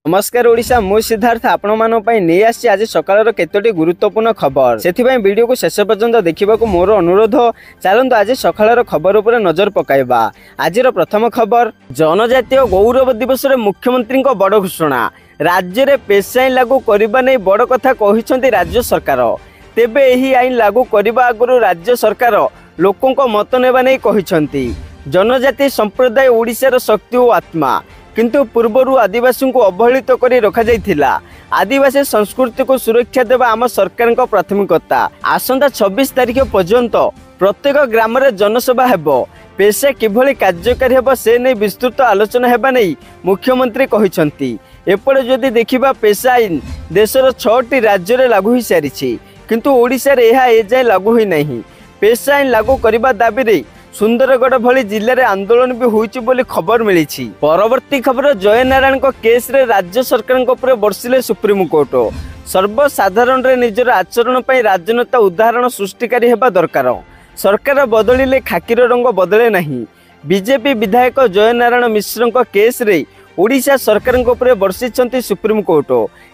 नमस्कार ओडिशा मु सिद्धार्थ आपण मानन पई नै आसी आज सकाळर केतोटी गुरुत्वपूर्ण खबर सेथि पई वीडियो को शेष पर्यंत देखिबा को मोर अनुरोध। चलंतु आज सकाळर खबर उपर नजर पकाइबा। आजिर प्रथम खबर जनजातीय गौरव दिवस रे मुख्यमंत्री को बड़ घोषणा। राज्य रे पेशा आईन लागू करबा नै बड़ कथा कहिसंती राज्य सरकार। तेबे एही आईन लागू करबा आगुरु राज्य सरकार लोकों को मत नेबा नै कहिसंती। जनजाति संप्रदाय ओडिशार शक्ति और आत्मा, किंतु पूर्वरु आदिवासी को अवहेलित करी रखा जाइथिला। आदिवासी संस्कृति को सुरक्षा देवा आम सरकार को प्राथमिकता। आसंता 26 तारिख पर्यंत प्रत्येक ग्राम रे जनसभा हेबो। पेशा किभली कार्यकारी हेबो से नै विस्तृत आलोचना हेबा नै मुख्यमंत्री कहिसंती। एपटे जदि देखिबा पेशा आईन देशर 6टी राज्य रे लागू होई सारिछि, किंतु ओडिसा रे एहा एजाय लागू होई नाही। पेशा आईन लागू करबा दाबी रे सुंदरगढ़ भली जिले में आंदोलन भी होइछि बोली खबर मिली। परवर्ती खबर जय नारायण को केस रे राज्य सरकार ऊपर बर्षिले सुप्रीम कोर्ट। सर्वसाधारण रे निजर आचरण पर राजनेता उदाहरण सृष्टिकारी हेबा दरकार। सरकार बदलिले खाकीर रंग बदले नहीं। बीजेपी विधायक जय नारायण मिश्र को केस रे ओडिशा सरकार ऊपर बर्षिछंती सुप्रीम कोर्ट।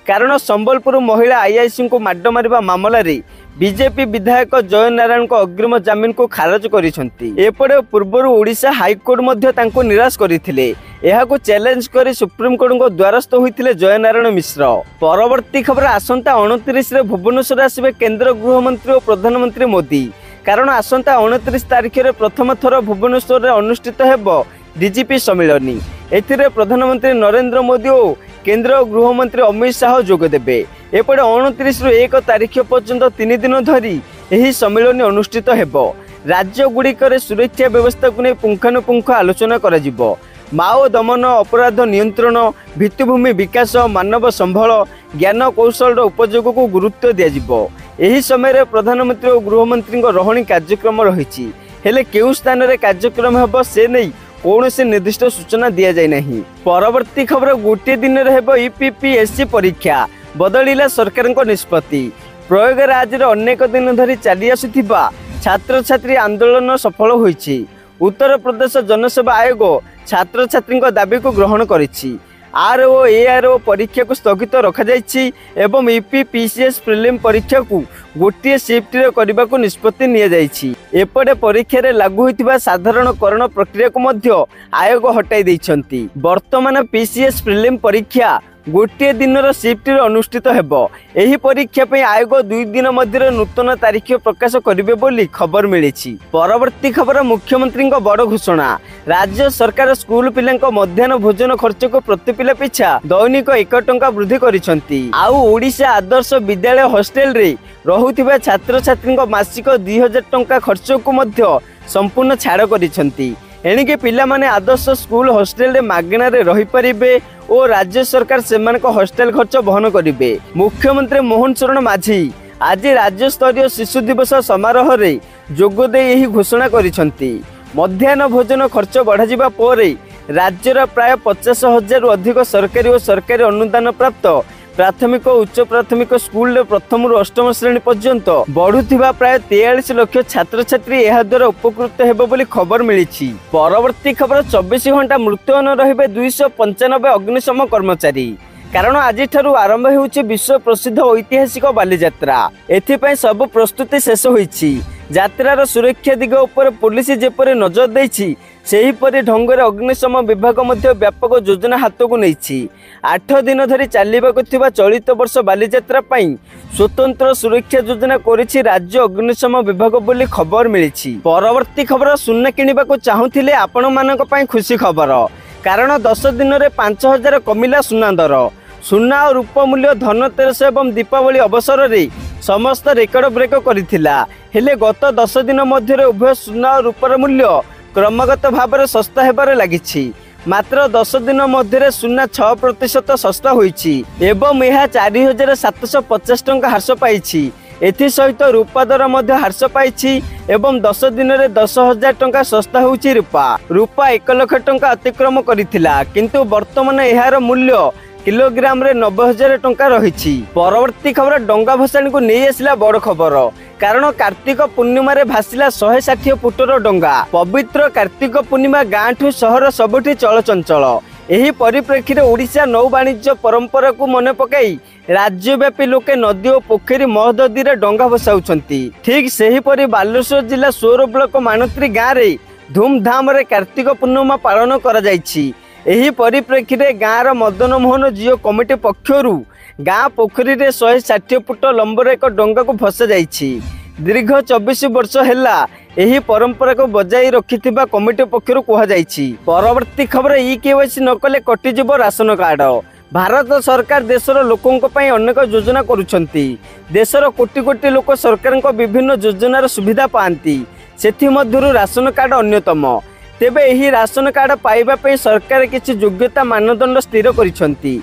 कारण संबलपुर महिला आईआईसी को माड मारिबा मामला रे बीजेपी विधायक जय नारायण को अग्रिम जमीन को खारज करिसंती। एपटे पूर्वर ओडिशा हाईकोर्ट मध्य तांको निराश करिथिले। एहाको चैलेंज करी सुप्रीम कोर्ट को द्वारस्थ होइथिले जय नारायण मिश्र। परवर्ती खबर आसंता 29 रे भुवनेश्वर आसिबे केंद्र गृहमंत्री और प्रधानमंत्री मोदी। कारण आसंता 29 तारिख रे प्रथम थर भुवनेश्वर रे अनुष्ठित हेबो डीजीपी सम्मेलनी। एथिरे प्रधानमंत्री नरेंद्र मोदी और केंद्र गृहमंत्री अमित शाह जोग देबे। एपटे 29 रु 1 तारिख पर्यंत 3 दिन धरी एही सम्मेलनी अनुष्ठित हेबो। राज्य गुड़िकर सुरक्षा व्यवस्था को नहीं पुंखानुपुंख आलोचना करा जिवो। माओ दमन, अपराध नियंत्रण, भित्तिभूमि विकास, मानव संबल, ज्ञान कौशल उपयोग को गुरुत्व दिया जिवो। एही समय रे प्रधानमंत्री और गृहमंत्री रहणी कार्यक्रम रही। हेले केउ स्थान रे कार्यक्रम हेबो से नहीं कौन से निर्दिष्ट सूचना दि जाए नहीं। परवर्ती खबर गोटे दिन यूपीपीएससी परीक्षा बदलिला सरकार को निष्पत्ति। प्रयागराज अनेक दिन धरी चली आसुथिबा छात्र छात्री आंदोलन सफल होइछि। उत्तर प्रदेश जनसेवा आयोग छात्र छात्री दाबी को ग्रहण करिछि। आरओ एआरओ परीक्षा को स्थगित रखा जाइछि एवं यूपीपीसीएस प्रिलिम परीक्षा को गोटे शिफ्ट रे करबा को निष्पत्ति निया जाइछि। एपटे परीक्षा रे लागू होइतिबा साधारणकरण प्रक्रिया को मध्य आयोग हटाई दैछंती। वर्तमान पीसीएस प्रिलिम परीक्षा गोटे दिन शिफ्ट रे अनुष्ठित हेबो। एही परीक्षा पे आयोग 2 दिन मध्य नूतन तारीख प्रकाश करिवे बोली खबर मिलिछि। परवर्ती खबर मुख्यमंत्री को बड़ घोषणा। राज्य सरकार स्कूल पिलांको मध्याह्न भोजन खर्च को प्रति पिला पिछा दैनिक 1 टंका वृद्धि करिसंती। आउ ओडिशा आदर्श विद्यालय हॉस्टेल रे रहुथिबा छात्र छात्री मासिक 2000 टंका खर्च को मध्य संपूर्ण छाड़ करिसंती। एणिके पिला माने आदर्श स्कूल हॉस्टेल रे मागणा रे रही परिबे और राज्य सरकार सेमान को हॉस्टेल खर्च वहन करिबे। मुख्यमंत्री मोहन चरण माझी आज राज्य स्तरीय शिशु दिवस समारोह रे जोग दे एही घोषणा करिसंती। मध्याह्न भोजन खर्च बढ़ा जिबा परे राज्यर प्राय 50,000 रु अधिक सरकारी और सरकारी अनुदान प्राप्त प्राथमिक और उच्च प्राथमिक स्कूल रे प्रथम रु 8म श्रेणी पर्यंत बढ़ुथिबा प्राय 43 लाख छात्र छात्री एहा द्वारा उपकृत हेबो बोली खबर मिलिछि। परवर्ती खबर 24 घंटा मृत्युन रहिबे 295 अग्निशम कर्मचारी। कारण आज ठारू आरंभ होउछि विश्व प्रसिद्ध ऐतिहासिक बालीयात्रा। एथिपई सब प्रस्तुति शेष होइछि। यात्रार सुरक्षा दिग उपर पुलिस जेपरि नजर दैछि सेहीपरि ढंगरे अग्निशम विभाग मध्य व्यापक योजना हाथ को नहीं। 8 दिन धरी चलवाक थिबा चलित वर्ष बालीयात्रा पई स्वतंत्र सुरक्षा योजना करिछि राज्य अग्निशम विभाग बोली खबर मिलिछि। परवर्ती खबर सुना किनिबा को चाहुथिले आपण मानक पई खुशी खबर। कारण 10 दिन रे 5000 कमिला सुना दर। सुना और रूप मूल्य धनतेरस एवं दीपावली अवसर रे समस्त रेकर्ड ब्रेक करिथिला। हेले गत 10 दिन मध्य उभय सुना और रूपर मूल्य क्रमगत भाव में सस्ता हेबारे लागिछि। मात्र 10 दिन मध्य सुना 6% सस्ता होइछि एवं यह 4750 टंका ह्रास पाइछि। एथि सहित रूपा दर मध्य ह्रास पाइछि एवं 10 दिन रे 10,000 टंका सस्ता होइछि। रूपा 1 लाख टंका अतिक्रम करिथिला, किंतु वर्तमान एहार मूल्य किलोग्राम रे 90,000 टंका रही। परवर्ती खबर डंगा भसाणी को नहीं आसला बड़ खबर। कारण कार्तिक पूर्णिमा रे भासिला 160 फुटर डंगा। पवित्र कार्तिक पूर्णिमा गाँठू सहर सबुठी चलचंचल। ଏହି ପରିପ୍ରେକ୍ଷୀରେ ଓଡ଼ିଶା ନୌବାଣିଜ୍ୟ परंपरा मन पकाई राज्यव्यापी लोके नदी और पोखरी महददी रे डंगा भसाउछंती। ठीक सेहीपरि बालेश्वर जिला 16 ब्लॉक मानोत्री गाँव रे धूमधाम रे कार्तिक पूर्णिमा पालन करा जायछि। एही परिप्रेक्षीरे गाँवर मदन मोहन जियो कमिटी पक्षरु गाँ पोखरी रे 160 फुट लंबर एक डंगा को भसा जायछि। दीर्घ 24 वर्ष हैला एही परंपरा को बजाई रखिथिबा कमिटी पक्षरु कहा जायछि। परवर्ती खबर ई-केवाईसी न कले कटिजिबो राशन कार्ड। भारत सरकार देशर लोकों अनेक योजना करुछंती। देशर कोटी कोटी लोक सरकार विभिन्न योजनार सुविधा पाती, सेथिमध्यरु राशन कार्ड अन्यतम। तेबे एही राशन कार्ड पाइबा पे सरकार किछि योग्यता मानदंड स्थिर करिछंती,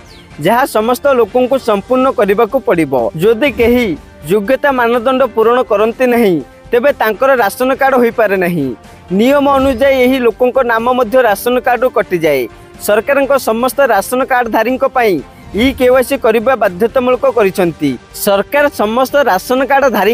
जहाँ समस्त लोकों को संपूर्ण करबाकू पड़िबो। जदि केही योग्यता मानदंड पूरण करंती नहीं तेबे तांकर राशन कार्ड होई पारे नहीं। नियम अनुसार एही लोकों नाम मध्य राशन कार्ड कटि जाए। सरकार समस्त राशन कार्डधारी ई-केवाईसी करने बाध्यतामूलक करिसेंती। सरकार समस्त राशन कार्डधारी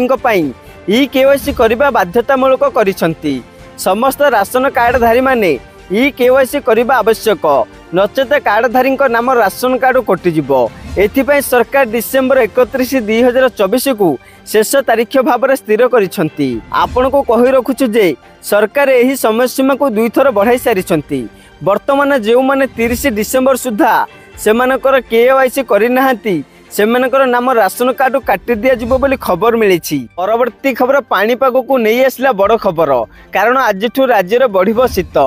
ई-केवाईसी करने बाध्यतामूलक करिसेंती। समस्त राशन कार्डधारी माने ई-केवाईसी करने आवश्यक, नचेत कार्डधारी नाम राशन कार्ड कटिजिबो। एथिपाई सरकार डिसेम्बर 31, 2024 को शेष तारीख भाव स्थिर करिसेंती। आपण को कहि रखुछु जे सरकार एही समय सीमा को 2 थर बढ़ाई सारिसेंती। वर्तमान जो माने 30 डिसेम्बर सुधा सेमानकर केवाईसी करिनाहांती सेमानकर नाम राशन कार्ड काटी दिया जिवो बोली खबर मिली। परवर्ती खबर पाणीपाग को नहीं आसला बड़ खबर, कारण आज राज्य बढ़िबो शीत।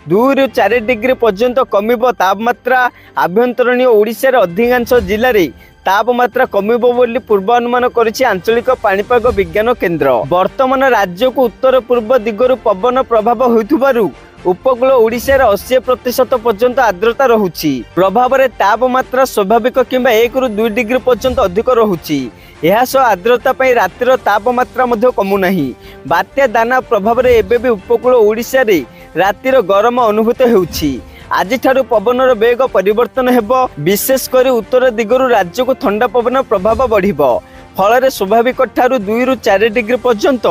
2 ରୁ 4 डिग्री पर्यंत कमिबो तापमात्रा। आभ्यंतरीण ओडिशा रे अधिकांश जिले में तापमात्रा कमिबो बोली पूर्वानुमान करिछि आंचलिक पाणीपाग विज्ञान केन्द्र। वर्तमान राज्य को उत्तर पूर्व दिगरु पवन प्रभाव होइथुबारु उपकूल ओडिशा रे 80% पर्यंत आर्द्रता रहुछि। प्रभाव में तापमात्रा स्वाभाविक किंबा 1 ରୁ 2 डिग्री पर्यंत अधिक रहुछि। यह आर्द्रता पाई रातिर तापमात्रा मध्य कमु नहीं। बात्या दाना प्रभाव में एबे उपकूल ओडिशा रे रातिर गरम अनुभूत हेउछि। आज ठारू पवनर वेग परिवर्तन हेबो। विशेषकर उत्तर दिगरु राज्य को ठंडा पवन प्रभाव बढ़िबो। फल स्वाभाविक ठारू 2 ରୁ 4 डिग्री पर्यंत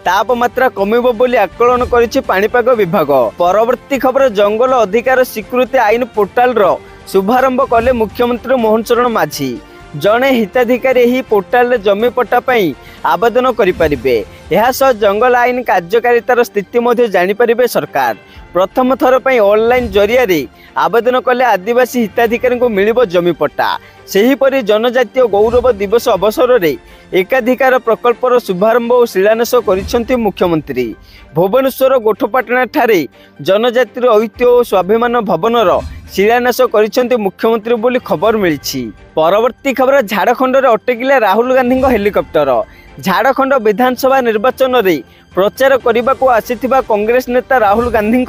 तापमात्रा कमिबो बोली आकलन करिछि पाणीपाग विभाग। परवर्ती खबर जंगल अधिकार स्वीकृति आईन पोर्टाल रो शुभारंभ कले मुख्यमंत्री मोहन चरण माझी। जड़े हिताधिकारी यही पोर्टाल जमी पट्टा पाई आवेदन करें। यह जंगल आईन कार्यकारितार स्थिति जानीपर सरकार। प्रथम थर पर ऑनलाइन जरिया आवेदन कले आदिवासी हिताधिकारी को मिल जमी पट्टा। सेहीपरि जनजातीय गौरव दिवस अवसर में एकाधिकार प्रकल्पर शुभारंभ और शिलान्यास करिसेंती मुख्यमंत्री। भुवनेश्वर गोठपाटना ठारे जनजातिर ऐतिह्य और स्वाभिमान भवनर शिलान्यास करिसेंती मुख्यमंत्री बोली खबर मिली। परवर्ती खबर झारखंड में अटकिला राहुल गांधी हेलिकप्टर। झारखंड विधानसभा निर्वाचन में प्रचार करने को आसीथिबा कांग्रेस नेता राहुल गांधी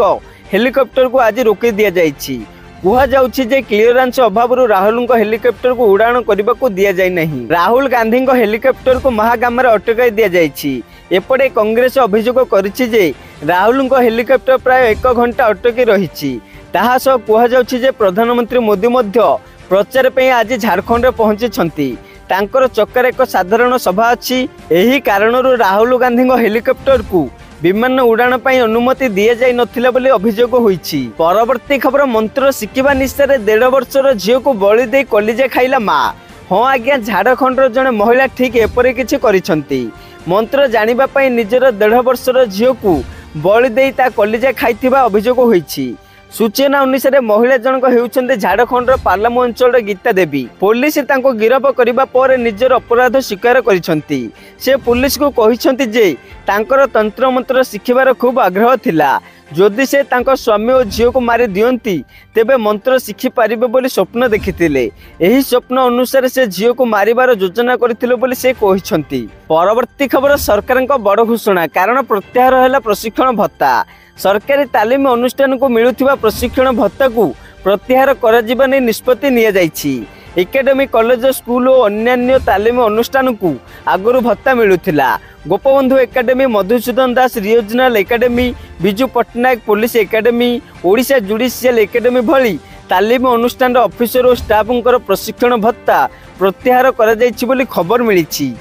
हेलिकप्टर को आज रोक दि जाइछि। कहुछि जे क्लीयरेंस अभाव राहुल हेलिकप्टर को उड़ान करने को दि जाय नहीं। राहुल गांधी हेलिकप्टर को महागाम में अटकाई दि जाइछि। एपटे कांग्रेस अभियोग करिछि जे राहुल हेलिकप्टर प्राय 1 घंटा अटकी रहिछि। ताहा सह कहुछि जे प्रधानमंत्री मोदी मध्य प्रचार पे आज झारखंड पहुंची। तांकर चक्कर एक साधारण सभा अच्छी। एही कारणरू राहुल गांधी हेलिकप्टर को विमान उड़ान पर अनुमति दि जाई नथिला बोली अभियोग होईछि। परवर्ती खबर मंत्र शिखिबा निशारे 1.5 वर्षर झील को बलि दे कलिजा खाइला माँ। हाँ आज्ञा, झारखंड जड़े महिला ठीक एपरि किछि करिसेंती। मंत्र जानिबा पई निजर 1.5 वर्षर झील को बलि दे ता कलिजा खाइथिबा अभियोग होईछि। सूचना अनुसार महिला जनक हेउछन्ते झारखंड पार्लामो अंचल गीता देवी। पुलिस तांको गिरफ करिबा पर निजर अपराध स्वीकार करिसेंती। से पुलिस को कहिसेंती जे तांकर तंत्र मंत्र शिखिबार खूब आग्रह थिला। जदि से तांको स्वामी और झील को मारी दियंती तेबे मंत्र शिखि पारिबे बोली स्वप्न देखिथिले। एही स्वप्न अनुसार से झील को मारिबार योजना करथिले बोली से कहिसेंती। परवर्ती खबर सरकारक बड़ घोषणा, कारण प्रत्याहार हैला प्रशिक्षण भत्ता। सरकारी तालीम अनुष्ठान को मिलुथिबा प्रशिक्षण भत्ता को प्रत्याहार करा निष्पत्ति निया जाइछि। एकेडमी, कॉलेज, स्कूल और अन्य तालीम अनुष्ठान को आगुरी भत्ता मिलुथिला। Gopabandhu academy, Madhusudan Das regional academy, Biju Patnaik police academy, Odisha judicial academy भली तालीम अनुष्ठान ऑफिसर और स्टाफंकर प्रशिक्षण भत्ता प्रत्याहार करा जाइछि बोली खबर मिली।